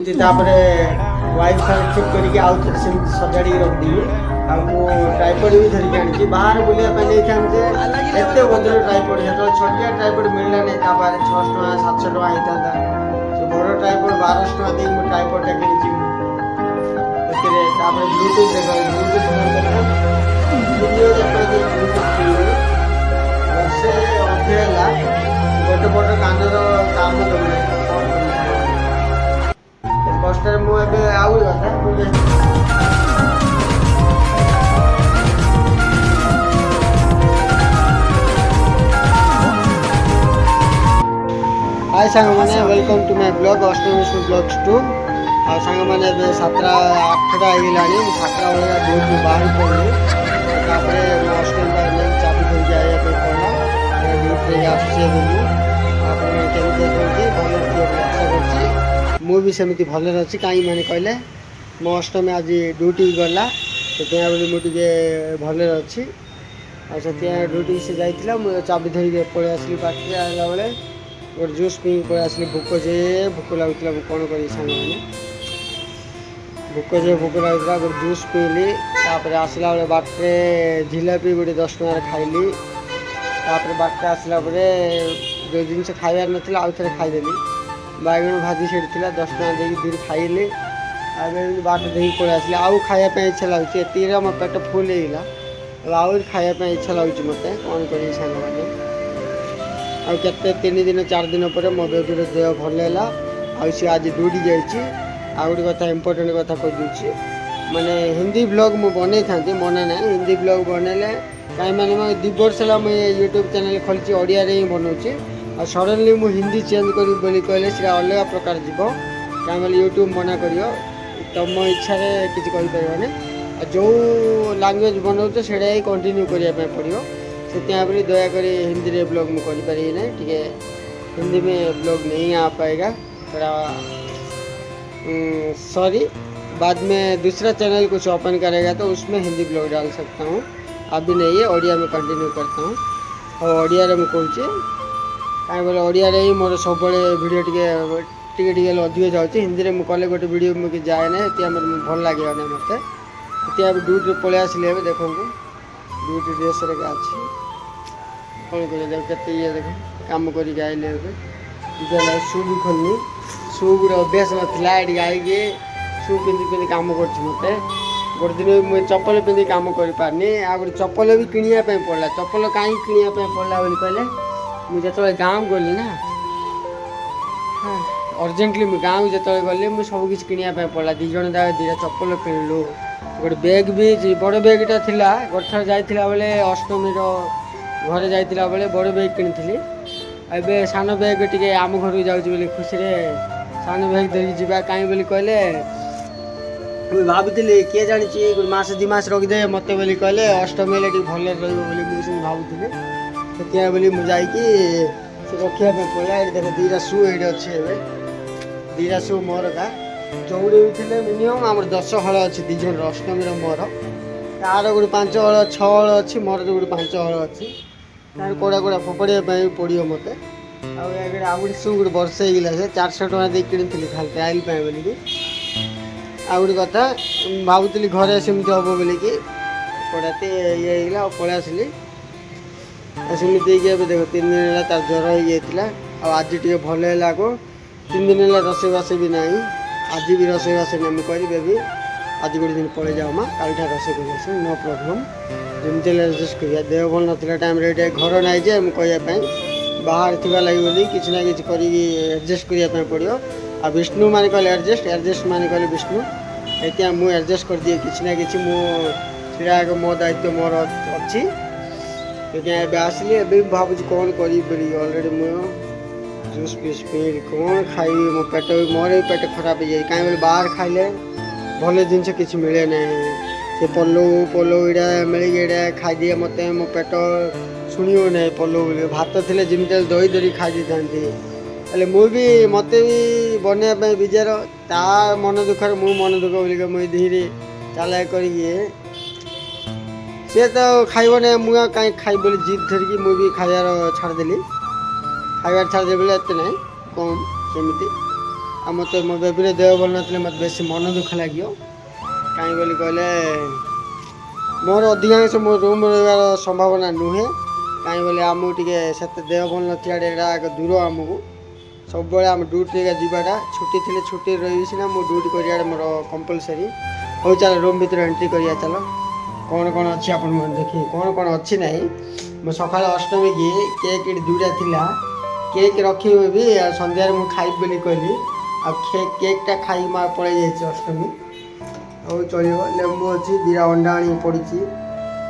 तापरे वाईफाई ठीक करके आउ थे सेमती सजाड़ी रखदेवी ट्राइपड भी धरिक आनी बाहर बुलाया नहीं था एत बदल ट्राइपड जो छोटिया ट्राइपड मिलला नहीं 600 टका 700 टका होता से बड़ ट्राइपड 1200 टका दे ट्राइपडटा किणी ब्लूटूथ देख वर्षे अधे गोटे पट कानर काम दौना कष्ट मुझे आउ हाय सांग मैंने welcome to my blog Ashtami blogs 2 आ सांग मैंने 7टा 8टा आईगलानी 7टा बेले ड्यूटी बाहर पड़े अष्टमी चाबी धर जाए पड़ा ड्यूटी आसे भल आशा कर मुझे सेमती भलर अच्छी कहीं मैंने कहले मो अष्टमी आज ड्यूटी गला से मुझे भलर अच्छी से ड्यूटी से जाइला मुझे चाबी धरिक पलि आसली पार्टी आला बेले गोटे जूस पी पलि आसली भोक जे भोक लगुला कौन करी सांग भोक लगुला गोटे जूस पीली आसला बेले बाटे जिलापी गोटे 10 टकर खाइली बाटे आसला जो जिन खाइबार ना आउ थे खाईदेली बैगन भाजी से 10 टका दे खाइली बाट देखिए पलि आसली आउ खायापी इच्छा लगे ये मो पेट फुल होगा आउ खायापी इच्छा लगे मत कौन कर सांग मैंने आते 3 दिन 4 दिन पर मो बेबीर देह भल है सी आज ड्यूटी जाइए आ गोटे कथा इम्पोर्टेंट कथा कहीदे माने हिंदी ब्लॉग मुझे बनई था मना ना हिंदी ब्लॉग बनैले कहीं मैंने 2 वर्ष है मुझे यूट्यूब चैनल खोली ओडिया रे ही बनाऊँगी और सडनली मुझे हिंदी चेंज करी कहले से अलग प्रकार जीव कहीं यूट्यूब मना कर तुम इच्छा किसी कहीपर जो लांगुएज बनाऊे से ही कंटिन्यू करने पड़ो से दयाकोरी हिंदी रे ब्लॉग मुझे करें ना टी हिंदी में ब्लॉग नहीं आ पाएगा थोड़ा सॉरी बाद में दूसरा चैनल कुछ ओपन करेगा तो उसमें हिंदी ब्लॉग डाल सकता हूँ अभी नहीं है ओडिया में कंटिन्यू करता हूँ और ओडिया रे मुझे कहीं बोले ओडिया रे ही मोर सब वीडियो टे अधिक जाऊँगी हिंदी में कले गोटे वीडियो मुझे जाए ना भल लगे ना मत ड्यूटी पलि आसली देखो ड्यूटी ड्रेस अच्छी कौन कर ये देख कम कर शू भी खोलनी शू गुड़ अभ्यास नाला ये आई शू पिंधि कम कर मत गोटे दिन मुझे चप्पल पिंधि कम कर पारनी आ गए चप्पल भी किणापी पड़ा चप्पल कहीं किणापी पड़ा कहले मुझे जो गाँव गली ना अर्जेंटली गाँव जो गली मुझे सबकि किणापी पड़ा 2 जन जाए 2टा चप्पल किणलु गोटे बैग भी बड़ बैगटा था गोटे थर जाइला बेले अष्टमी घर जाइला बेले बड़ बैग किनी ए सान बैग टे आम घर को जाऊँगी खुशी सान बैग धरिक जावा कहीं बोली कहले मुझे भावुली किए जानी मस 2 मास रखिदे मत बोली कहले अष्टमी भल रुझे भावुली से बोली मुझे रखापी पड़ा ये देख 2टा शू ये अच्छे 2टा शू मोर का चौड़ी भी थे मिनिमम आम 10 हल अच्छी 2 जन अष्टमी मोर तार गोटे 5 हल 6 हल अच्छी मोर गोटे 5 हल अच्छी तार कोड़ा कोड़ा फोपाड़ी पड़ो मत आ गोटे शू गोटे वर्ष होगा से 400 टका दे कि खाली ट्रायल बोलिकी आ गोटे कथा भावुली घरे सेमती हम बोलिकी पड़ाते ये होगा पलि आसली सेमती देख 3 दिन है तार ज्वर हो जाता आज टे भल है आगो 3 दिन है रोसईबास भी ना आज भी रोसईबास नहीं करी बेबी आज गोटे दिन पलि जाओ माँ कल रोसे कर नो प्रॉब्लम जमी एडजस्ट कर देह भल ना टाइम घर ना जे कहवाई बाहर थी लगे बोली किसी ना कि एडजस्ट करने पड़ो आ विष्णु मान कहले एडजस्ट मान कहले विष्णु ये मुझे एडजस्ट कर दिए किसी ना कि मुझे मो दायित्व मोर अच्छी तो आसली ए भाव कौन करी अलरेडी मुझे जूस पीस पी कौन खाई मो पेट मोर भी पेट खराब हो जाए कहीं बोले बाहर खाइले भल जिनस कि मिले ना से पलौ इड़ा मिले खाई दिए मत मो पेट शुणो ना पलौ भात थे जमी दही धरी खाई था मुझे मत भी बनवाई विजार ता मन दुखर मु मन दुख बोलिक मुझे धीरे चालाक कर सी तो खाइब ना मुझे कहीं खाई बोली जिद धरिकी मुझे खाइबार छाड़देली खाइबार छाड़दे बोले एत ना कम सेमती ଆଉ ମୋତେ ମୋ ବେବିର ଦେହ ଭଲ ନଥିଲେ ମୋତେ ବେଶୀ ମନ ଦୁଃଖ ଲାଗିବ। କାହିଁ ବୋଲି କହିଲେ ମୋର ଅଧିକାଂଶ ମୋ ରୁମ୍ ରହିବାର ସମ୍ଭାବନା ନୁହେଁ। କାହିଁ ବୋଲି ଆମକୁ ଟିକେ ସେତେ ଦେହ ଭଲ ନଥିଲା ଏଇଟା ଦୂର ଆମକୁ ସବୁବେଳେ ଆମ ଡ୍ୟୁଟିରେ ଯିବାଟା ଛୁଟି ଥିଲେ ଛୁଟି ରହିବି ସିନା ମୁଁ ଡ୍ୟୁଟି କରିବାଟା ମୋର କମ୍ପଲସରି। ହଉ ଚାଲ ରୁମ୍ ଭିତରେ ଏଣ୍ଟ୍ରି କରିବା ଚାଲ। କ'ଣ କ'ଣ ଅଛି ଆପଣ ଦେଖି କ'ଣ ଅଛି ନାହିଁ। ମୁଁ ସକାଳେ ଅଷ୍ଟମୀ କି କେକ୍ ଏଠି 2ଟା ଥିଲା କେକ୍ ରଖିବି ବି ଆଉ ସନ୍ଧ୍ୟାରେ ମୁଁ ଖାଇବି ବୋଲି କହିଲି ଆଉ କେକ୍ଟା ଖାଇକି ମା ପଳେଇ ଯାଇଛି ଅଷ୍ଟମୀ। ହଉ ଚଳିବ। ଲେମ୍ବୁ ଅଛି 2ଟା ଅଣ୍ଡା ଆଣିକି ପଡ଼ିଛି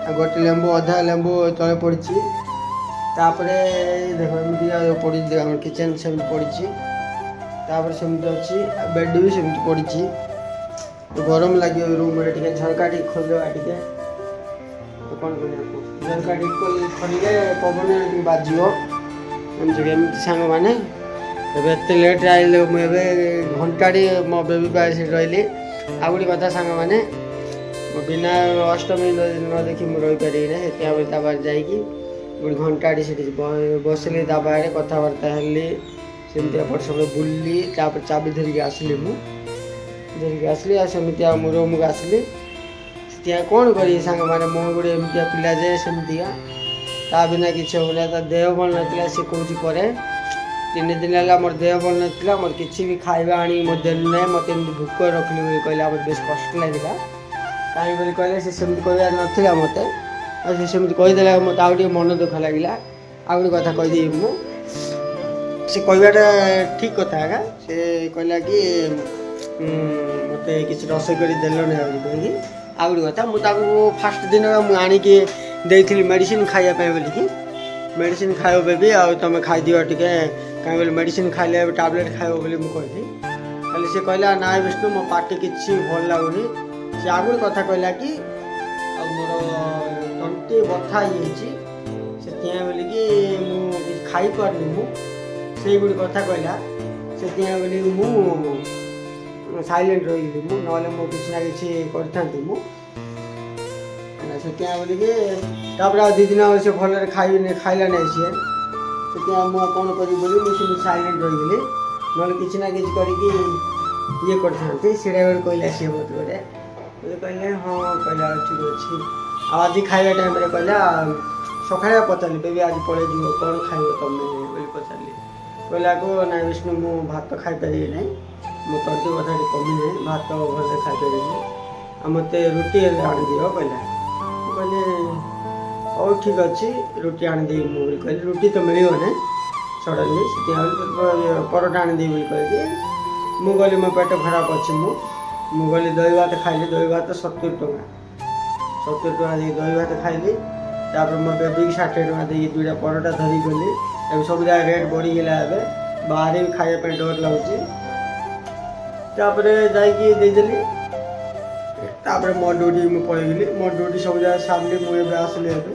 ଆଉ ଗୋଟେ ଲେମ୍ବୁ ଅଧା ଲେମ୍ବୁ ତଳେ ପଡ଼ିଛି। ତାପରେ ଦେଖ ଏମିତି ପଡ଼ିଛି ଆମର କିଚେନ୍ ସେମିତି ପଡ଼ିଛି। ତାପରେ ସେମିତି ଅଛି ବେଡ୍ ବି ସେମିତି ପଡ଼ିଛି। ଗରମ ଲାଗିବ ରୁମ୍ରେ ଟିକେ ଝରକା ଟିକେ ଖୋଲିଦେବା ଟିକେ କ'ଣ କରିବାକୁ ଝରକା ଟିକେ ଖୋଲିଲେ ପବନରେ ଟିକେ ବାଜିବ। ଏମିତି ସାଙ୍ଗମାନେ ଏବେ ଏତେ ଲେଟ୍ରେ ଆଇଲେ ମୁଁ ଏବେ ଘଣ୍ଟାଟି ମୋ ବେବି ପାଖରେ ସେଠି ରହିଲି। ଆଉ ଗୋଟେ କଥା ସାଙ୍ଗମାନେ ମୋ ବିନା ଅଷ୍ଟମୀ ନ ଦେଖି ମୁଁ ରହିପାରିବି ନା ସେଥିପାଇଁ ତା ପାଖରେ ଯାଇକି ଗୋଟେ ଘଣ୍ଟାଟି ସେଠି ବସିଲି ତା ପାଖରେ କଥାବାର୍ତ୍ତା ହେଲି ସେମିତି ଏପଟ ସେପଟ ବୁଲିଲି। ତାପରେ ଚାବି ଧରିକି ଆସିଲି ଆଉ ସେମିତି ଆଉ ମୋ ରୁମ୍କୁ ଆସିଲି। ସେଥିପାଇଁ କ'ଣ କରିବି ସାଙ୍ଗମାନେ ମୁଁ ଗୋଟେ ଏମିତିଆ ପିଲା ଯେ ସେମିତିକା ତା ବିନା କିଛି ହେଉନି। ତା ଦେହ ଭଲ ନଥିଲା ସେ କହୁଛି ପରେ 3 ଦିନ ହେଲା ମୋର ଦେହ ଭଲ ନଥିଲା ମୋର କିଛି ବି ଖାଇବା ଆଣିକି ମୋ ଦେଲୁ ନାହିଁ ମୋତେ ଏମିତି ଭୋକ ରଖିଲି ବୋଲି କହିଲେ ମୋତେ ବେଶ କଷ୍ଟ ଲାଗିଲା। କାହିଁ ବୋଲି କହିଲେ ସେ ସେମିତି କହିବାର ନଥିଲା ମୋତେ ଆଉ ସେ ସେମିତି କହିଦେଲା ମୋତେ ଆଉ ଟିକେ ମନ ଦୁଃଖ ଲାଗିଲା। ଆଉ ଗୋଟେ କଥା କହିଦେବି ମୁଁ ସେ କହିବାଟା ଠିକ୍ କଥା ଆଜ୍ଞା। ସେ କହିଲା କି ମୋତେ କିଛି ରୋଷେଇ କରି ଦେଲନି ବୋଲି କହିକି। ଆଉ ଗୋଟେ କଥା ମୁଁ ତାକୁ ଫାଷ୍ଟ ଦିନ ମୁଁ ଆଣିକି ଦେଇଥିଲି ମେଡ଼ିସିନ୍ ଖାଇବା ପାଇଁ ବୋଲିକି ମେଡ଼ିସିନ୍ ଖାଇବ ବେବି ଆଉ ତୁମେ ଖାଇଦିଅ ଟିକେ କାହିଁ ବୋଲି ମେଡ଼ିସିନ୍ ଖାଇଲେ ଏବେ ଟାବଲେଟ୍ ଖାଇବ ବୋଲି ମୁଁ କହିଲି। ହେଲେ ସେ କହିଲା ନାଇଁ ବିଷ୍ଣୁ ମୋ ପାଟି କିଛି ଭଲ ଲାଗୁନି। ସେ ଆଉ ଗୋଟେ କଥା କହିଲା କି ଆଉ ମୋର ତଣ୍ଟି ବଥା ହେଇଯାଇଛି ସେଥିପାଇଁ ବୋଲିକି ମୁଁ କିଛି ଖାଇପାରୁନି ମୁଁ ସେଇ ଗୋଟେ କଥା କହିଲା। ସେଥିପାଇଁ ବୋଲି ମୁଁ ସାଇଲେଣ୍ଟ ରହିଗଲି ମୁଁ ନହେଲେ ମୁଁ କିଛି ନା କିଛି କରିଥାନ୍ତି ମୁଁ ସେଥିପାଇଁ ବୋଲିକି। ତାପରେ ଆଉ 2 ଦିନ ସେ ଭଲରେ ଖାଇଲା ନାହିଁ ସିଏ ସେଥିପାଇଁ ମୁଁ ଆଉ କ'ଣ କରିବି ବୋଲି ମୁଁ ସେମିତି ସାଇଲେଣ୍ଟ ରହିଗଲି ନହେଲେ କିଛି ନା କିଛି କରିକି ଇଏ କରିଥାନ୍ତି। ସେଇଟା ଗୋଟେ କହିଲା ସିଏ ମୋତେ ଗୋଟେ କହିଲେ ହଁ କହିଲା ଠିକ୍ ଅଛି। ଆଉ ଆଜି ଖାଇବା ଟାଇମ୍ରେ କହିଲା ସକାଳେ ପଚାରିଲି ବେବି ଆଜି ପଳେଇଯିବ କ'ଣ ଖାଇବ ତମେ ବୋଲି ପଚାରିଲି। କହିଲାକୁ ନାଇଁ ବିଷ୍ଣୁ ମୁଁ ଭାତ ଖାଇପାରିବି ନାହିଁ ମୋ ତଣ୍ଟି କଥା ଟିକେ କମି ନାହିଁ ଭାତ ଭଲରେ ଖାଇପାରିବି ଆଉ ମୋତେ ରୁଟି ହେଲେ ଆଣିଦିଅ କହିଲା। ମୁଁ କହିଲି ହଉ ଠିକ୍ ଅଛି ରୁଟି ଆଣିଦେବି ମୁଁ ବୋଲି କହିଲି। ରୁଟି ତ ମିଳିବ ନାହିଁ ସଡ଼ନଲି ସେଥିପାଇଁ ପରଟା ଆଣିଦେବି ବୋଲି କହିକି ମୁଁ ଗଲି ମୋ ପେଟ ଖରାପ ଅଛି ମୁଁ ଗଲି ଦହି ଭାତ ଖାଇଲି। ଦହି ଭାତ 70 ଟଙ୍କା ଦେଇକି ଦହି ଭାତ ଖାଇଲି। ତାପରେ ମୋ ବେବିକି 60 ଟଙ୍କା ଦେଇକି 2ଟା ପରଟା ଧରିକି ଗଲି। ଏବେ ସବୁ ଯାକ ରେଟ୍ ବଢ଼ିଗଲା ଏବେ ବାହାରେ ବି ଖାଇବା ପାଇଁ ଡର ଲାଗୁଛି। ତାପରେ ଯାଇକି ଦେଇଦେଲି। ତାପରେ ମୋ ଡ୍ୟୁଟି ମୁଁ ପଳେଇଗଲି ମୋ ଡ୍ୟୁଟି ସବୁ ଯାକ ସାରିଲି ମୁଁ ଏବେ ଆସିଲି। ଏବେ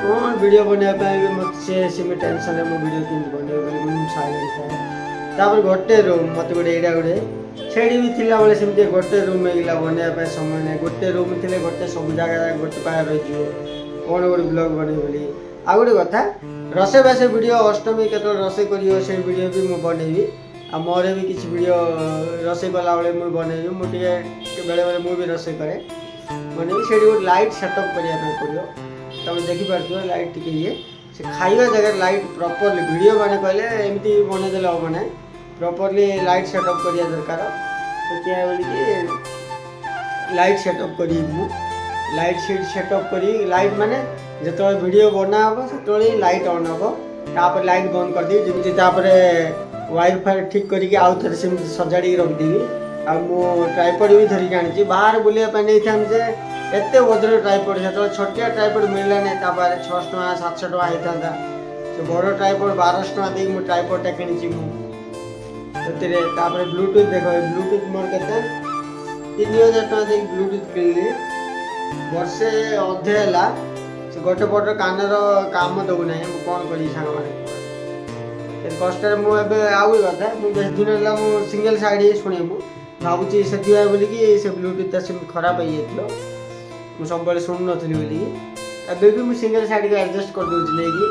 କ'ଣ ଭିଡ଼ିଓ ବନେଇବା ପାଇଁ ବି ମୋତେ ସେମିତି ଟେନସନ୍ରେ ମୁଁ ଭିଡ଼ିଓ କେମିତି ବନେଇବି ବୋଲି ମୁଁ ସାଇଲେଣ୍ଟ ଥାଏ। ତାପରେ ଗୋଟେ ରୁମ୍ ମୋତେ ଗୋଟେ ଏଇଟା ଗୋଟେ ସେଇଠି ବି ଥିଲାବେଳେ ସେମିତି ଗୋଟେ ରୁମ୍ ହେଇଗଲା ବନେଇବା ପାଇଁ ସମୟ ନାହିଁ। ଗୋଟେ ରୁମ୍ ଥିଲେ ଗୋଟେ ସବୁ ଜାଗା ଗୋଟେ ପାଖରେ ରହିଯିବ କ'ଣ ଗୋଟେ ବ୍ଲଗ୍ ବନେଇବି ବୋଲି। ଆଉ ଗୋଟେ କଥା ରୋଷେଇବାସ ଭିଡ଼ିଓ ଅଷ୍ଟମୀ କେତେବେଳେ ରୋଷେଇ କରିବ ସେଇ ଭିଡ଼ିଓ ବି ମୁଁ ବନେଇବି। ଆଉ ମୋର ବି କିଛି ଭିଡ଼ିଓ ରୋଷେଇ କଲାବେଳେ ମୁଁ ବନେଇବି। ମୁଁ ଟିକେ ବେଳେବେଳେ ମୁଁ ବି ରୋଷେଇ କରେ ବନେଇବି। ସେଇଠି ଗୋଟେ ଲାଇଟ୍ ସେଟଅପ୍ କରିବା ପାଇଁ ପଡ଼ିବ ତୁମେ ଦେଖିପାରୁଥିବ ଲାଇଟ୍ ଟିକେ ଇଏ ସେ ଖାଇବା ଜାଗାରେ ଲାଇଟ୍ ପ୍ରପରଲି ଭିଡ଼ିଓ ମାନେ କହିଲେ ଏମିତି ବନେଇଦେଲେ ହେବ ନାହିଁ ପ୍ରପରଲି ଲାଇଟ୍ ସେଟଅପ୍ କରିବା ଦରକାର। ସେଥିପାଇଁ ବୋଲିକି ଲାଇଟ୍ ସେଟଅପ୍ କରିବି ମୁଁ ଲାଇଟ୍ ସେଟଅପ୍ କରି ଲାଇଟ୍ ମାନେ ଯେତେବେଳେ ଭିଡ଼ିଓ ବନା ହେବ ସେତେବେଳେ ଲାଇଟ୍ ଅନ୍ ହେବ ତାପରେ ଲାଇଟ୍ ବନ୍ଦ କରିଦେବି ଯେମିତି ତାପରେ ୱାୟାର ଫାୟାର ଠିକ୍ କରିକି ଆଉ ଥରେ ସେମିତି ସଜାଡ଼ିକି ରଖିଦେବି। ଆଉ ମୁଁ ଟ୍ରାଇପଡ଼ ବି ଧରିକି ଆଣିଛି ବାହାରେ ବୁଲିବା ପାଇଁ ନେଇଥାନ୍ତି ଯେ ଏତେ ବଦଳ ଟ୍ରାଇପଡ଼ ସେତେବେଳେ ଛୋଟିଆ ଟ୍ରାଇପଡ଼ ମିଳିଲା ନାହିଁ ତା ପାଖରେ 600 ଟଙ୍କା 700 ଟଙ୍କା ହେଇଥାନ୍ତା। ସେ ବଡ଼ ଟ୍ରାଇପଡ଼ 1200 ଟଙ୍କା ଦେଇକି ମୁଁ ଟ୍ରାଇପଡ଼ଟା କିଣିଛି ମୁଁ ସେଥିରେ। ତାପରେ ବ୍ଲୁଟୁଥ୍ ଦେଖ ବ୍ଲୁଟୁଥ୍ ମୋର କେତେ 3000 ଟଙ୍କା ଦେଇକି ବ୍ଲୁଟୁଥ୍ କିଣିଲି। ବର୍ଷେ ଅଧେ ହେଲା ସେ ଗୋଟେ ପଟ କାନର କାମ ଦେଉନାହିଁ ମୁଁ କ'ଣ କରିବି ସାଙ୍ଗମାନେ କେତେ କଷ୍ଟରେ ମୁଁ ଏବେ। ଆଉ ଗୋଟେ କଥା ମୁଁ ବେଶୀ ଦିନ ହେଲା ମୁଁ ସିଙ୍ଗଲ୍ ସାଇଡ଼୍ ଶୁଣେ ମୁଁ ଭାବୁଛି ସେଥିପାଇଁ ବୋଲିକି ସେ ବ୍ଲୁଟୁଥ୍ଟା ସେମିତି ଖରାପ ହେଇଯାଇଥିବ ମୁଁ ସବୁବେଳେ ଶୁଣୁନଥିଲି ବୋଲିକି। ଏବେ ବି ମୁଁ ସିଙ୍ଗଲ୍ ସାଇଡ଼୍କୁ ଆଡ଼ଜଷ୍ଟ କରିଦେଉଛି ନେଇକି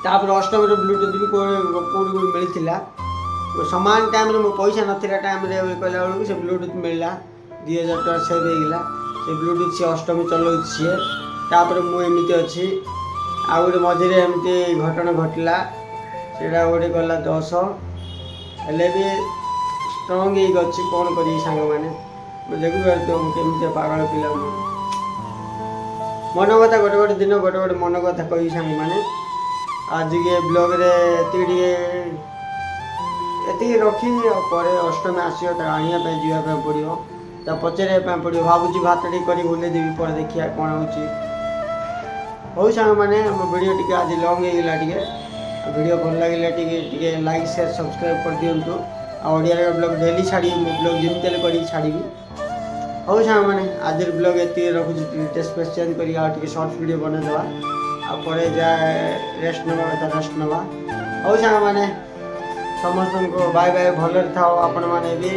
ତାପରେ ଅଷ୍ଟମୀର ବ୍ଲୁଟୁଥ୍ ବି କେଉଁଠି ମିଳିଥିଲା ସମାନ ଟାଇମ୍ରେ ମୋ ପଇସା ନଥିଲା ଟାଇମ୍ରେ କହିଲା ବେଳକୁ ସେ ବ୍ଲୁଟୁଥ୍ ମିଳିଲା 2000 ଟଙ୍କା ସେଭ୍ ହେଇଗଲା ସେ ବ୍ଲୁଟୁଥ୍ ସିଏ ଅଷ୍ଟମୀ ଚଲାଉଛି ସିଏ ତାପରେ ମୁଁ ଏମିତି ଅଛି ଆଉ ଗୋଟେ ମଝିରେ ଏମିତି ଘଟଣା ଘଟିଲା ସେଇଟା ଗୋଟେ ଗଲା 10 ହେଲେ ବି ଷ୍ଟ୍ରଙ୍ଗ ହେଇକି ଅଛି କ'ଣ କରିବି ସାଙ୍ଗମାନେ ମୁଁ ଦେଖିପାରୁଥିବ ମୁଁ କେମିତି ପାଗଳ ପିଲା ମୁଁ ମନ କଥା ଗୋଟେ ଦିନ ଗୋଟେ ମନ କଥା କହିବି ସାଙ୍ଗମାନେ ଆଜିକେ ବ୍ଲଗ୍ରେ ଏତିକି ରଖି ଆଉ ପରେ ଅଷ୍ଟମୀ ଆସିବ ତାକୁ ଆଣିବା ପାଇଁ ଯିବା ପାଇଁ ପଡ଼ିବ ତା ପଚାରିବା ପାଇଁ ପଡ଼ିବ ଭାବୁଛି ଭାତ ଟିକେ କରି ଭୁଲେଇ ଦେବି ପରେ ଦେଖିବା କ'ଣ ହେଉଛି ହଉ ସାଙ୍ଗମାନେ ଆମ ଭିଡ଼ିଓ ଟିକେ ଆଜି ଲଙ୍ଗ୍ ହେଇଗଲା ଟିକେ ଭିଡ଼ିଓ ଭଲ ଲାଗିଲା ଟିକେ ଲାଇକ୍ ସେୟାର ସବସ୍କ୍ରାଇବ୍ କରିଦିଅନ୍ତୁ ଆଉ ଓଡ଼ିଆରେ ବ୍ଲଗ୍ ଡେଲି ଛାଡ଼ିବି ମୁଁ ବ୍ଲଗ୍ ଯେମିତି ହେଲେ କରିକି ଛାଡ଼ିବି ହଉ ସାଙ୍ଗମାନେ ଆଜିର ବ୍ଲଗ୍ ଏତିକି ରଖୁଛି ଟିକେ ସ୍ପେସ୍ ଚେଞ୍ଜ କରିକି ଆଉ ଟିକେ ସର୍ଟ ଭିଡ଼ିଓ ବନେଇଦେବା ଆଉ ପରେ ଯାଏ ରେଷ୍ଟ ନେବା ହଉ ସାଙ୍ଗମାନେ ସମସ୍ତଙ୍କୁ ବାଏ ବାଏ ଭଲରେ ଥାଅ ଆପଣମାନେ ବି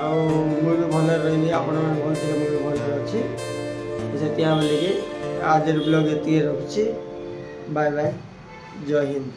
ଆଉ ମୁଁ ବି ଭଲରେ ରହିବି ଆପଣମାନେ ଭଲ ଥିଲେ ମୁଁ ବି ଭଲରେ ଅଛି ସେଥିପାଇଁ ବୋଲିକି ଆଜିର ବ୍ଲଗ୍ ଏତିକି ରଖୁଛି ବାଏ ବାଏ ଜୟ ହିନ୍ଦ।